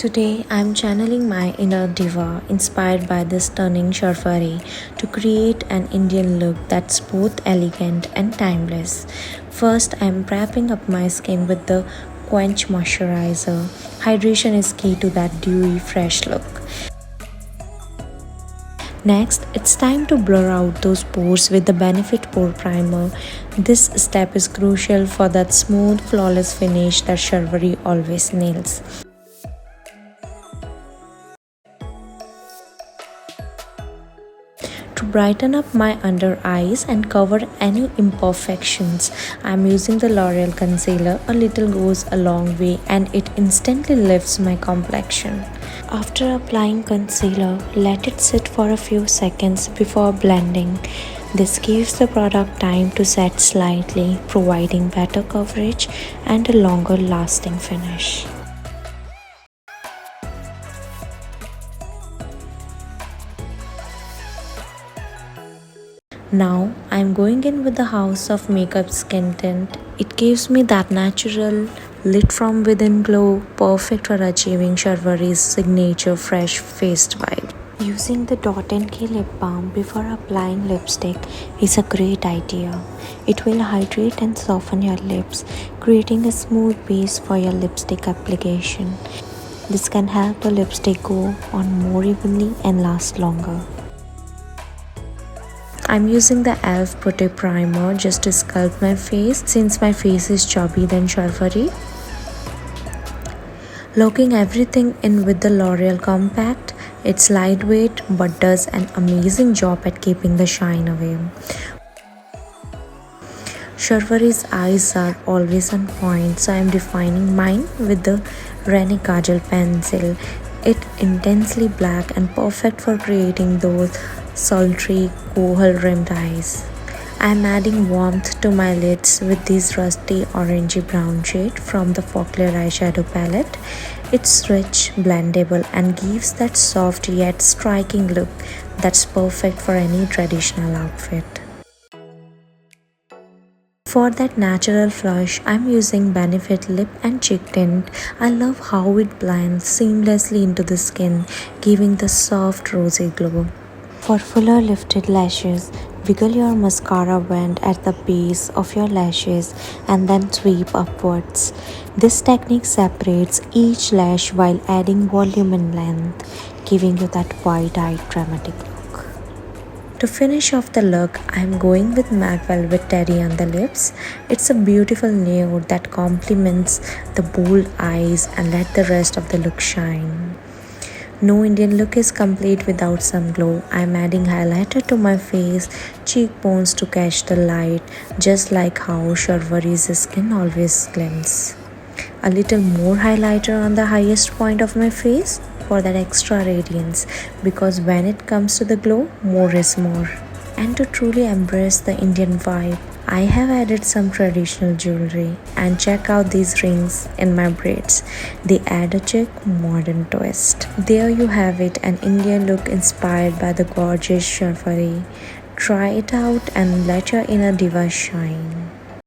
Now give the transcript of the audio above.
Today I'm channeling my inner diva inspired by this stunning Sharvari to create an Indian look that's both elegant and timeless. First, I'm prepping up my skin with the Quench Moisturizer. Hydration is key to that dewy, fresh look. Next, it's time to blur out those pores with the Benefit Pore Primer. This step is crucial for that smooth, flawless finish that Sharvari always nails. To brighten up my under eyes and cover any imperfections, I'm using the L'Oreal concealer. A little goes a long way and it instantly lifts my complexion. After applying concealer, let it sit for a few seconds before blending. This gives the product time to set slightly, providing better coverage and a longer lasting finish. Now I'm going in with the House of Makeup Skin Tint. It gives me that natural, lit from within glow, perfect for achieving Sharvari's signature fresh faced vibe. Using the Dot & Key lip balm before applying lipstick is a great idea. It will hydrate and soften your lips, creating a smooth base for your lipstick application. This can help the lipstick go on more evenly and last longer. I'm using the e.l.f. Putty Primer just to sculpt my face since my face is chubby than Sharvari. Locking everything in with the L'Oreal Compact, it's lightweight but does an amazing job at keeping the shine away. Sharvari's eyes are always on point, so I'm defining mine with the Rene Kajal pencil. It's intensely black and perfect for creating those sultry, kohl-rimmed eyes. I'm adding warmth to my lids with this rusty orangey brown shade from the Focallure eyeshadow palette. It's rich, blendable and gives that soft yet striking look that's perfect for any traditional outfit. For that natural flush, I'm using Benefit Lip and Cheek Tint. I love how it blends seamlessly into the skin, giving the soft rosy glow. For fuller lifted lashes, wiggle your mascara band at the base of your lashes and then sweep upwards. This technique separates each lash while adding volume and length, giving you that wide-eyed dramatic look. To finish off the look, I'm going with MAC Velvet Terry on the lips. It's a beautiful nude that complements the bold eyes and let the rest of the look shine. No Indian look is complete without some glow. I'm adding highlighter to my face, cheekbones to catch the light, just like how Sharvari's skin always glints. A little more highlighter on the highest point of my face for that extra radiance, because when it comes to the glow, more is more. And to truly embrace the Indian vibe, I have added some traditional jewelry, and check out these rings in my braids. They add a chic modern twist. There you have it, an Indian look inspired by the gorgeous Sharvari. Try it out and let your inner diva shine.